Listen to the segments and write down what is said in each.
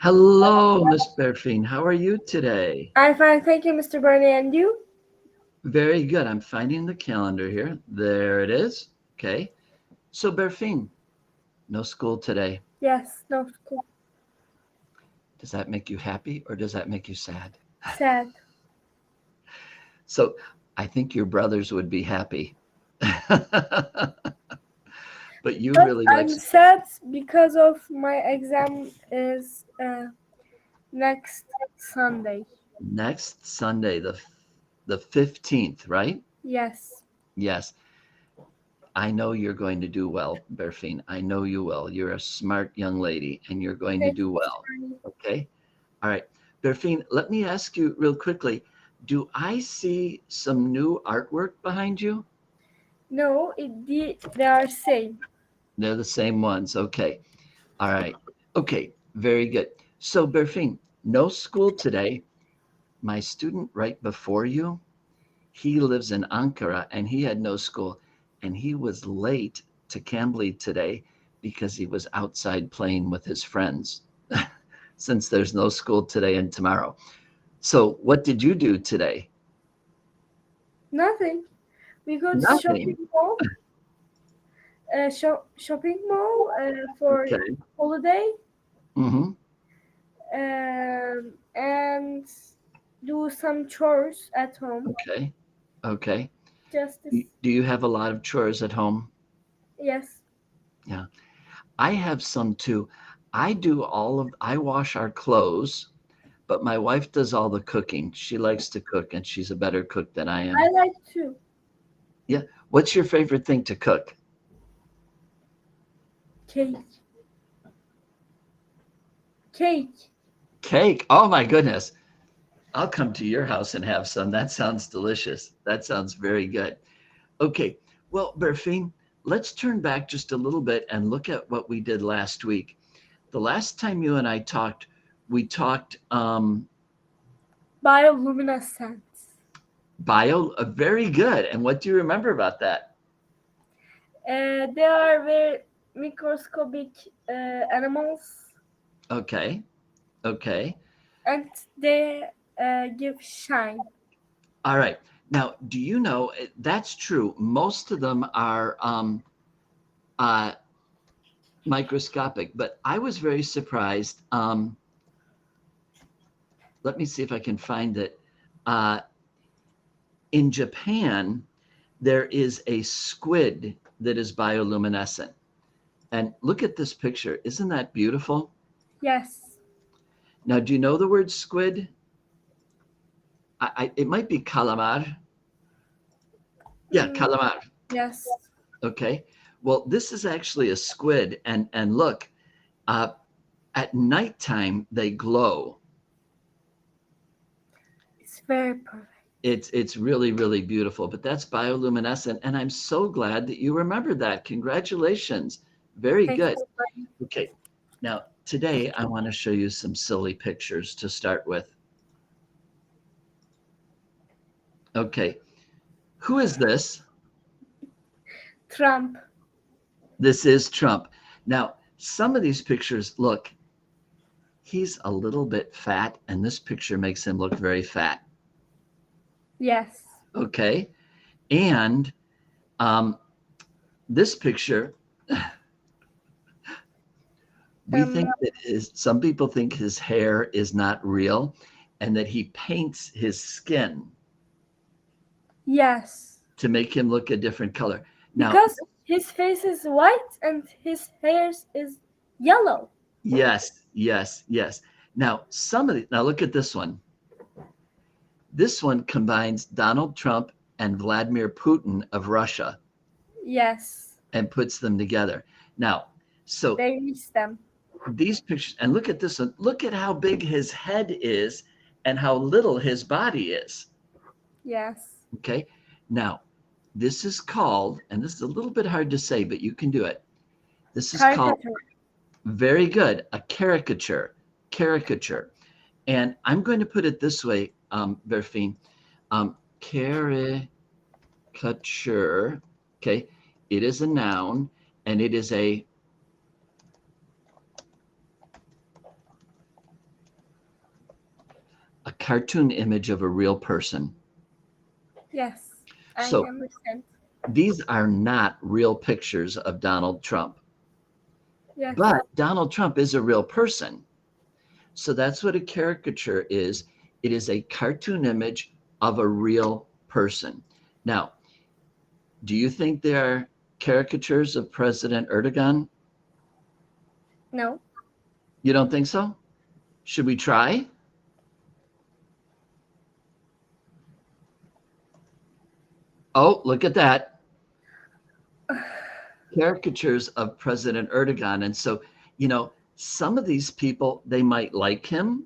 Hello, Miss Berfine. How are you today? I'm fine, thank you, Mr. Barney. And you? Very good. I'm finding the calendar here. There it is. Okay. So, Berfine, no school today. Yes, no school. Does that make you happy or does that make you sad? Sad. So, I think your brothers would be happy. But you really like. I'm sad because of my exam is next Sunday. Next Sunday, the 15th, right? Yes. Yes. I know you're going to do well, Berfine. I know you will. You're a smart young lady and you're going to do well. Okay. All right. Berfine, let me ask you real quickly. Do I see some new artwork behind you? No, they are same. They're the same ones. Okay. All right. Okay. Very good. So, Berfine, no school today. My student right before you, he lives in Ankara and he had no school. And he was late to Cambly today because he was outside playing with his friends since there's no school today and tomorrow. So what did you do today? Nothing. We go to shopping mall. Shopping mall for holiday. Mm-hmm. And do some chores at home. Okay. Okay. Just this. Do you have a lot of chores at home? Yes. Yeah. I have some too. I wash our clothes, but my wife does all the cooking. She likes to cook and she's a better cook than I am. I like to. Yeah. What's your favorite thing to cook? Cake. Cake. Cake. Oh my goodness. I'll come to your house and have some. That sounds delicious. That sounds very good. Okay. Well, Berfine, let's turn back just a little bit and look at what we did last week. The last time you and I talked, we talked bioluminescence. Very good. And what do you remember about that? They are very microscopic animals. Okay. Okay. And they give shine. All right. Now, do you know, that's true. Most of them are microscopic, but I was very surprised. Let me see if I can find it. In Japan, there is a squid that is bioluminescent. And look at this picture. Isn't that beautiful? Yes. Now, do you know the word squid? It might be calamar. Yeah, calamar. Yes. Okay. Well, this is actually a squid. And look, at nighttime, they glow. It's very perfect. It's really, really beautiful. But that's bioluminescent. And I'm so glad that you remembered that. Congratulations. Very good. Okay. Now, today, I want to show you some silly pictures to start with. Okay. Who is this? Trump. This is Trump. Now, some of these pictures, look, he's a little bit fat, and this picture makes him look very fat. Yes. Okay. And this picture, we think that some people think his hair is not real and that he paints his skin. Yes. To make him look a different color. Now, because his face is white and his hair is yellow. Yes, yes, yes. Now, now look at this one. This one combines Donald Trump and Vladimir Putin of Russia. Yes. And puts them together. Now, so they mix them. These pictures, and look at this one. Look at how big his head is and how little his body is. Yes. Okay. Now, this is called, and this is a little bit hard to say, but you can do it. This is called, very good, a caricature. Caricature. And I'm going to put it this way, Berfine. Caricature, okay, it is a noun, and it is a cartoon image of a real person. Yes, I So understand. these are not real pictures of Donald Trump. Yes. But Donald Trump is a real person. So that's what a caricature is. It is a cartoon image of a real person. Now, do you think there are caricatures of President Erdogan? No. You don't think so? Should we try? Oh, look at that. Caricatures of President Erdogan. And so, you know, some of these people, they might like him.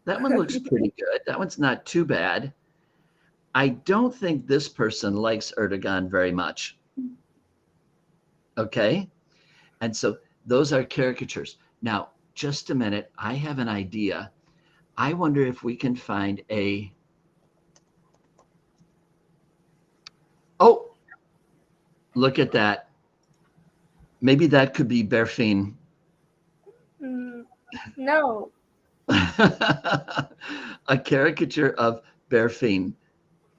That one looks pretty good. That one's not too bad. I don't think this person likes Erdogan very much. Okay? And so those are caricatures. Now, just a minute. I have an idea. I wonder if we can find a... Oh, look at that. Maybe that could be Berfin. No. A caricature of Berfin,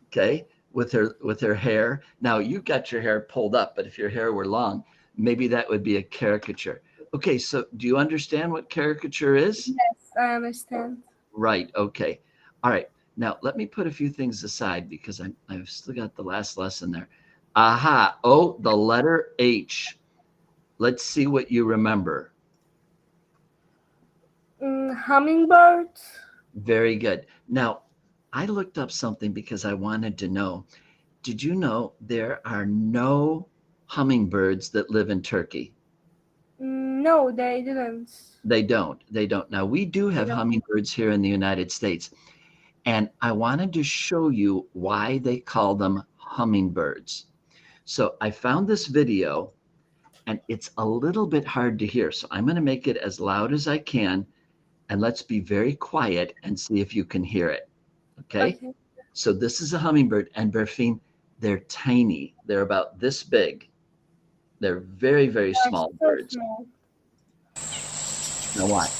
okay, with her hair. Now you got your hair pulled up, but if your hair were long, maybe that would be a caricature. Okay, so do you understand what caricature is? Yes, I understand. Right. Okay. All right. Now let me put a few things aside because I've still got the last lesson there. Aha. Oh, the letter H. Let's see what you remember. Hummingbird. Very good. Now, I looked up something because I wanted to know. Did you know there are no hummingbirds that live in Turkey? No, they didn't. They don't. They don't. Now, we do have hummingbirds here in the United States. And I wanted to show you why they call them hummingbirds. So I found this video, and it's a little bit hard to hear. So I'm going to make it as loud as I can. And let's be very quiet and see if you can hear it. Okay? So this is a hummingbird, and Berfin, they're tiny. They're about this big. They're very, very small birds. Small. Now watch.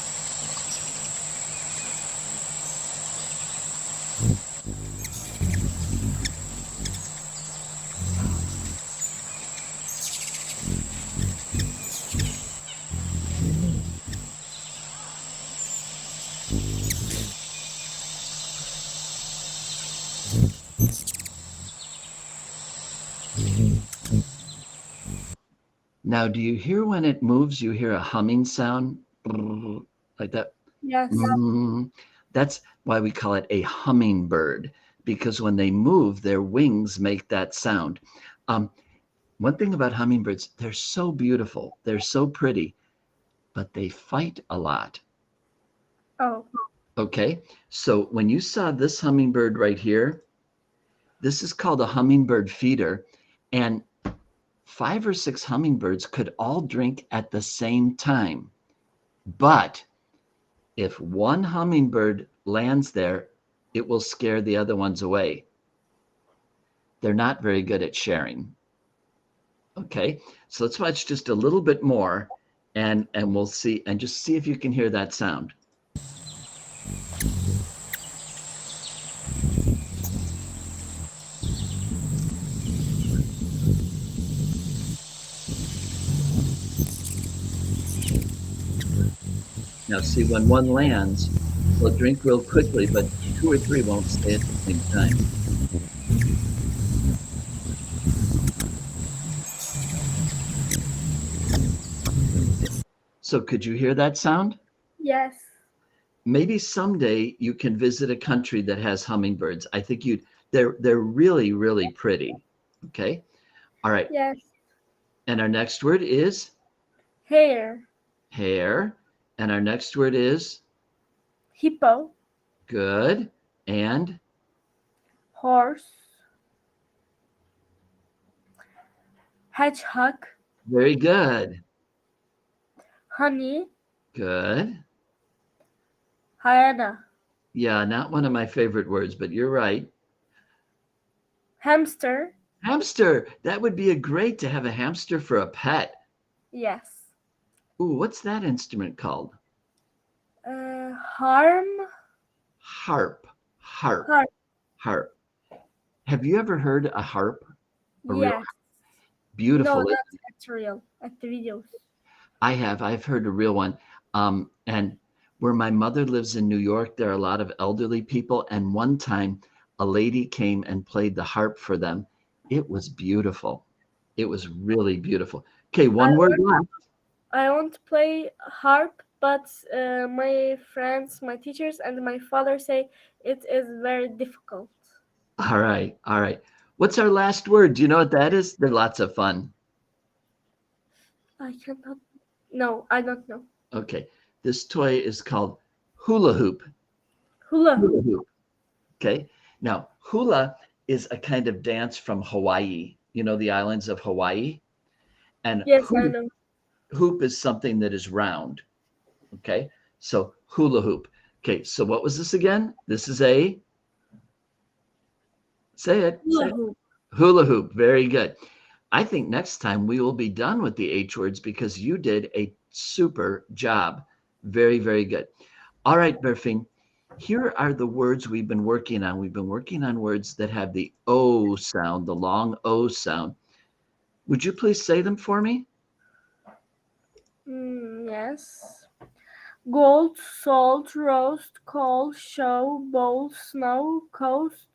Now, do you hear when it moves, you hear a humming sound like that? Yes. That's why we call it a hummingbird, because when they move, their wings make that sound. One thing about hummingbirds, they're so beautiful. They're so pretty, but they fight a lot. Oh. Okay, so when you saw this hummingbird right here, this is called a hummingbird feeder, and 5 or 6 hummingbirds could all drink at the same time. But if one hummingbird lands there, it will scare the other ones away. They're not very good at sharing. Okay, so let's watch just a little bit more, and we'll see, and just see if you can hear that sound. Now see, when one lands, they'll drink real quickly, but 2 or 3 won't stay at the same time. So could you hear that sound? Yes. Maybe someday you can visit a country that has hummingbirds. I think they're really, really pretty. Okay. All right. Yes. And our next word is? Hare. Hare. And our next word is? Hippo. Good. And? Horse. Hedgehog. Very good. Honey. Good. Hyena. Yeah, not one of my favorite words, but you're right. Hamster. Hamster. That would be great to have a hamster for a pet. Yes. Ooh, what's that instrument called? Harp. Harp. Harp. Harp. Harp. Have you ever heard a harp? A real Yes. beautiful. No, not at real. At videos. I have. I've heard a real one. And where my mother lives in New York, there are a lot of elderly people. And one time a lady came and played the harp for them. It was beautiful. It was really beautiful. Okay, one word left. I want to play harp, but my friends, my teachers, and my father say it is very difficult. All right. All right. What's our last word? Do you know what that is? They're lots of fun. I cannot. No, I don't know. Okay. This toy is called hula hoop. Hula hoop. Hula hoop. Okay. Now, hula is a kind of dance from Hawaii. You know, the islands of Hawaii. And Yes, I know. hoop is something that is round. Okay. So hula hoop. Okay. So what was this again? This is a, say it. Hula hoop. Hula hoop. Very good. I think next time we will be done with the H words because you did a super job. Very, very good. All right, Berfing, here are the words we've been working on. We've been working on words that have the O sound, the long O sound. Would you please say them for me? Yes. Gold, salt, roast, coal, show, bowl, snow, coast,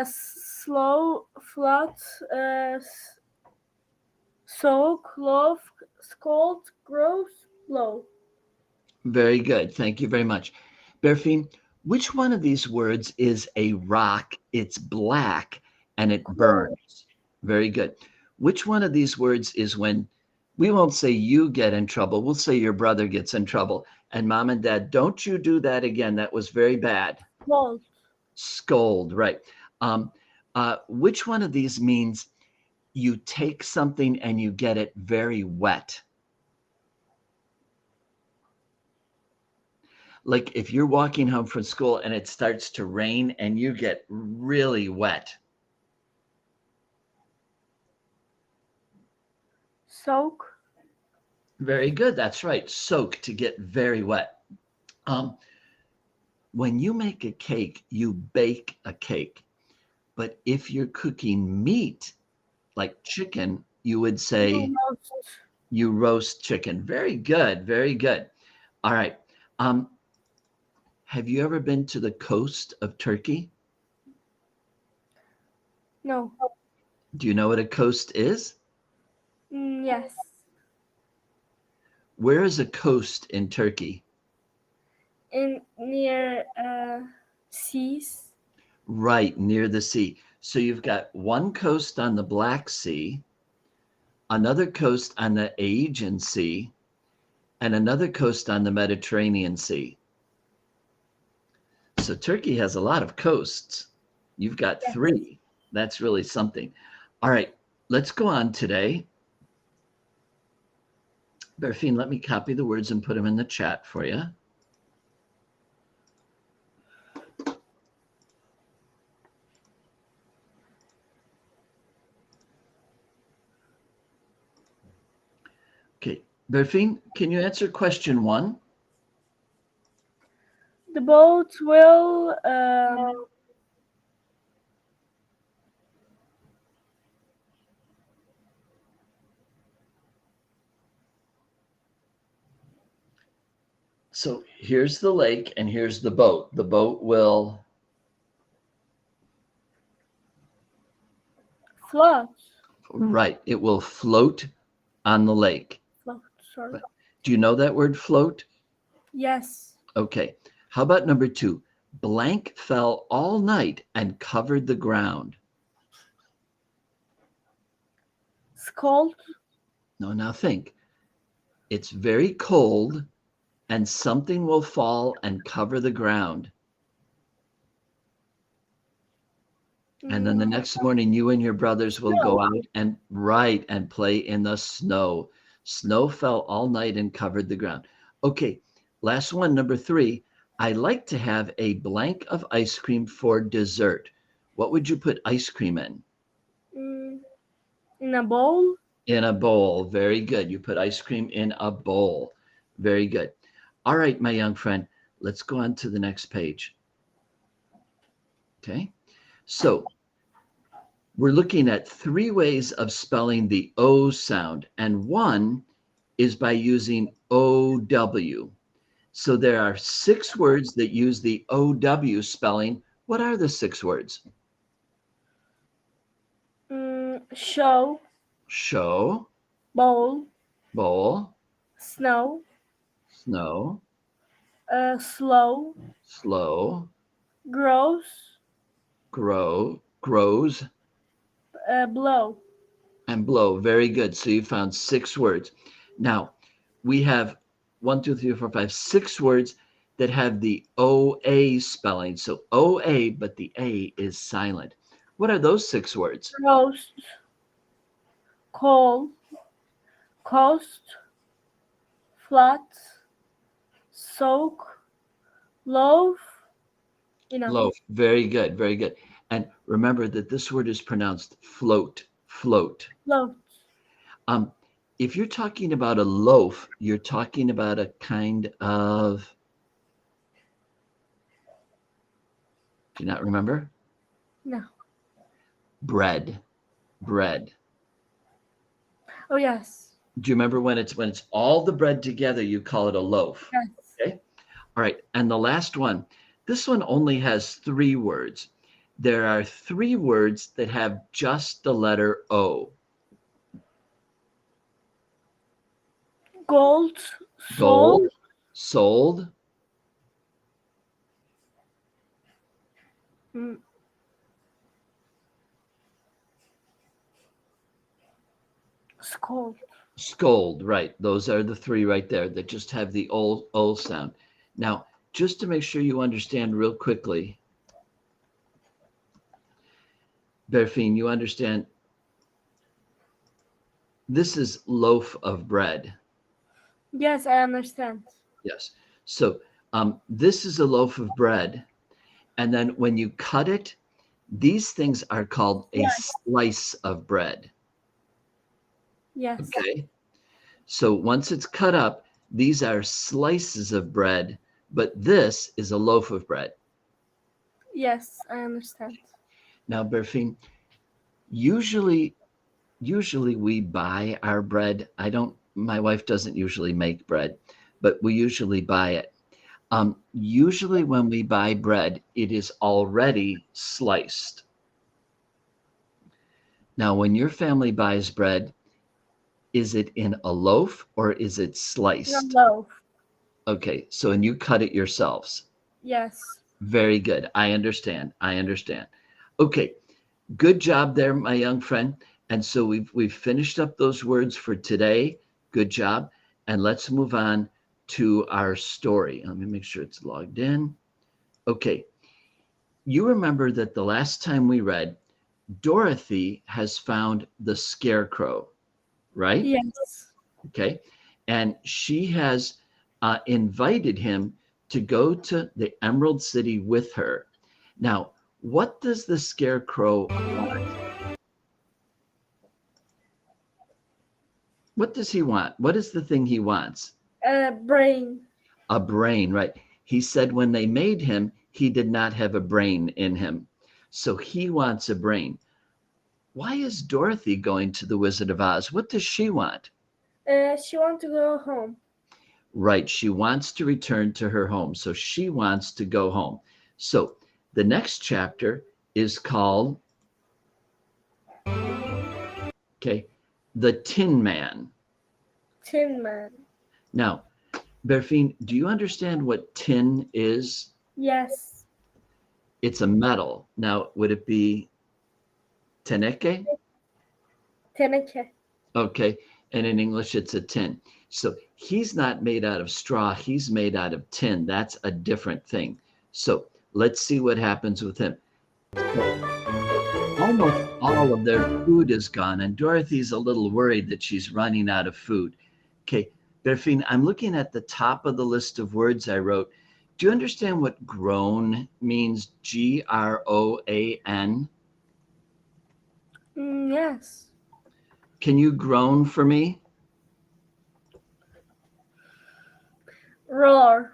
slow, flat, soak, loaf, scold, gross, blow. Very good. Thank you very much. Berfing, which one of these words is a rock? It's black and it burns. Very good. Which one of these words is when we won't say you get in trouble, we'll say your brother gets in trouble. And mom and dad, don't you do that again. That was very bad. Scold. Scold, right. Which one of these means you take something and you get it very wet? Like if you're walking home from school and it starts to rain and you get really wet. Soak. Very good. That's right. Soak, to get very wet. When you make a cake, you bake a cake. But if you're cooking meat, like chicken, you would say you roast chicken. Very good. Very good. All right. Have you ever been to the coast of Turkey? No. Do you know what a coast is? Yes. Where is a coast in Turkey? Near seas. Right, near the sea. So you've got one coast on the Black Sea, another coast on the Aegean Sea, and another coast on the Mediterranean Sea. So Turkey has a lot of coasts. You've got 3. That's really something. All right, let's go on today. Berfine, let me copy the words and put them in the chat for you. Okay, Berfine, can you answer question 1? The boat will So here's the lake and here's the boat. The boat will float. Right, it will float on the lake. Float, sorry. Do you know that word float? Yes. Okay. How about number 2? Blank fell all night and covered the ground. Scold. No, now think. It's very cold and something will fall and cover the ground. And then the next morning, you and your brothers will go out and play in the snow. Snow fell all night and covered the ground. Okay, last one, number 3. I like to have a blank of ice cream for dessert. What would you put ice cream in? In a bowl. In a bowl. Very good. You put ice cream in a bowl. Very good. All right, my young friend, let's go on to the next page. Okay, so we're looking at 3 ways of spelling the O sound, and one is by using OW. So there are 6 words that use the OW spelling. What are the 6 words? Show, Show, bowl, bowl, snow, snow, slow, slow, grows, grows, blow. and blow. Very good. So you found 6 words. Now we have 1, 2, 3, 4, 5, 6 words that have the OA spelling. So OA, but the A is silent. What are those 6 words? Roast, cold, coast, flat, soak, loaf, Loaf. Very good. Very good. And remember that this word is pronounced float, float. float. If you're talking about a loaf, you're talking about a kind of, do you not remember? No. Bread, bread. Oh yes. Do you remember when it's all the bread together, you call it a loaf? Yes. Okay. All right. And the last one, this one only has 3 words. There are 3 words that have just the letter O. Gold, Gold, sold, sold, scold. scold. Right. Those are the 3 right there that just have the O sound. Now, just to make sure you understand real quickly, Berfine, you understand this is loaf of bread. Yes, I understand. Yes. So this is a loaf of bread. And then when you cut it, these things are called a slice of bread. Yes. Okay. So once it's cut up, these are slices of bread, but this is a loaf of bread. Yes, I understand. Now, Berfine, usually we buy our bread. My wife doesn't usually make bread, but we usually buy it. Usually when we buy bread, it is already sliced. Now, when your family buys bread, is it in a loaf or is it sliced? Loaf. Okay, so and you cut it yourselves. Yes. Very good. I understand. I understand. Okay, good job there, my young friend. And so we've finished up those words for today. Good job. And let's move on to our story. Let me make sure it's logged in. Okay. You remember that the last time we read, Dorothy has found the scarecrow, right? Yes. Okay. And she has invited him to go to the Emerald City with her. Now, what does the scarecrow want? What does he want? What is the thing he wants? Brain. A brain, right? He said when they made him, he did not have a brain in him. So he wants a brain. Why is Dorothy going to the Wizard of Oz? What does she want? She wants to go home. Right. She wants to return to her home. So she wants to go home. So the next chapter is called, okay, The Tin Man. Tin Man. Now, Berfine, do you understand what tin is? Yes. It's a metal. Now, would it be teneke? Teneke. Okay. And in English, it's a tin. So he's not made out of straw. He's made out of tin. That's a different thing. So let's see what happens with him. Almost all of their food is gone, and Dorothy's a little worried that she's running out of food. Okay, Berfine, I'm looking at the top of the list of words I wrote. Do you understand what groan means? Groan? Yes. Can you groan for me? Roar.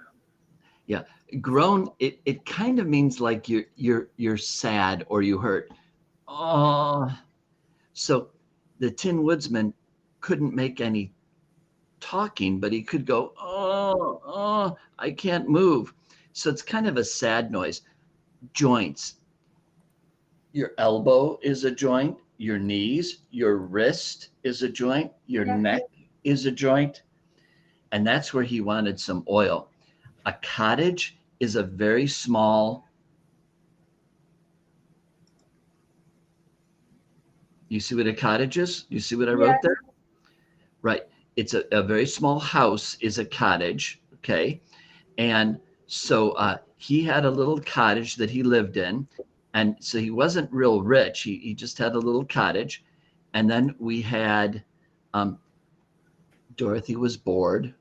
Yeah, groan. It kind of means like you're sad or you hurt. Oh, so the Tin Woodsman couldn't make any talking, but he could go, oh, I can't move. So it's kind of a sad noise. Joints. Your elbow is a joint, your knees, your wrist is a joint, your Yeah. neck is a joint. And that's where he wanted some oil. A cottage is a very small, you see what a cottage is? You see what I Yeah. wrote there? Right. It's a very small house is a cottage, okay? And so he had a little cottage that he lived in. And so he wasn't real rich. He just had a little cottage. And then we had Dorothy was bored,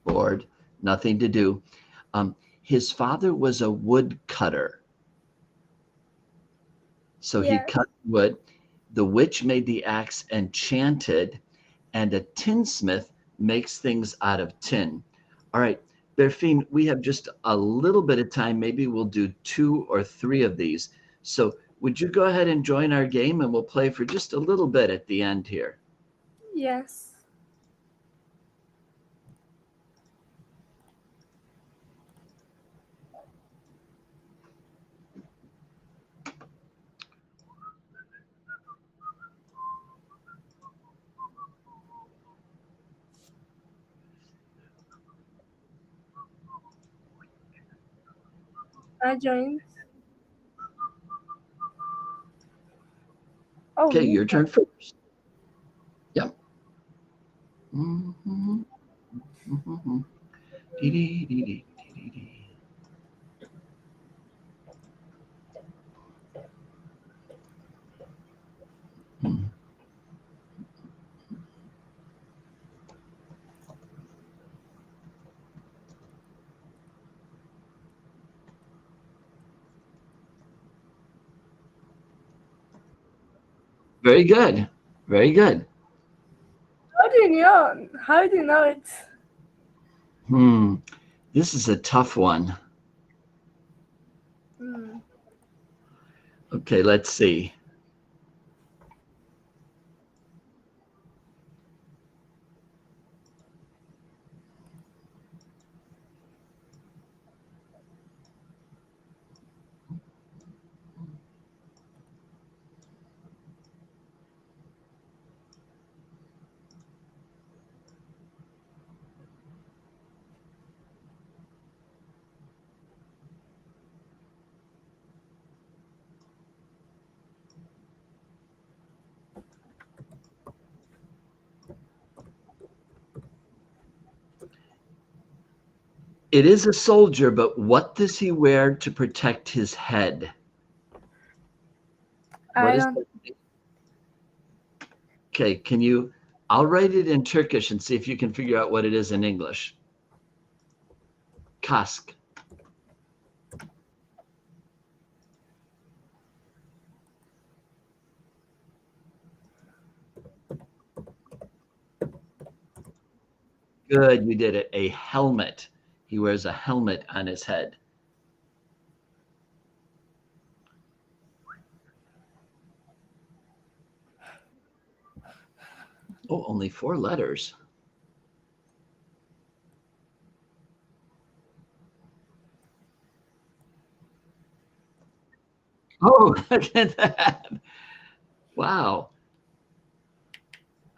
bored, nothing to do. His father was a woodcutter. So he Yeah. cut wood. The witch made the axe enchanted, and a tinsmith makes things out of tin. All right, Berfine, we have just a little bit of time. Maybe we'll do 2 or 3 of these. So would you go ahead and join our game, and we'll play for just a little bit at the end here. Yes. I joined. Oh, Okay, me. your turn first. Yep. Mm-hmm. Mm-hmm. Dee-dee-dee-dee, dee-dee-dee. Hmm. Very good. Very good. How do you know? How do you know it? This is a tough one. Hmm. Okay, let's see. It is a soldier, but what does he wear to protect his head? What I is don't. it? Okay, can you? I'll write it in Turkish and see if you can figure out what it is in English. Kask. Good, you did it. A helmet. He wears a helmet on his head. Oh, only 4 letters. Oh, look at that. Wow.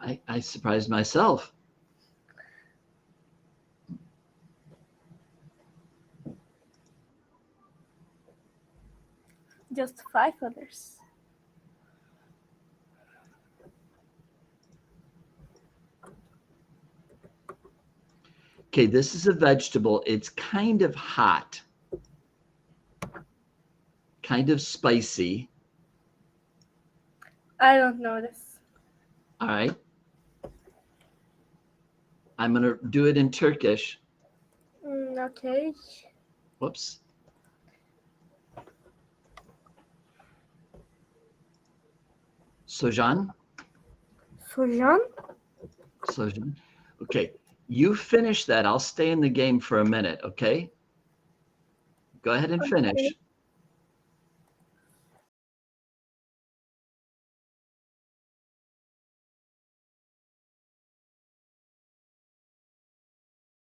I surprised myself. Just 5 others. Okay, this is a vegetable. It's kind of hot, kind of spicy. I don't know this. All right. I'm going to do it in Turkish. Okay. Whoops. Sojan. Sojan? Sojan. Okay. You finish that. I'll stay in the game for a minute, okay? Go ahead and finish. Okay.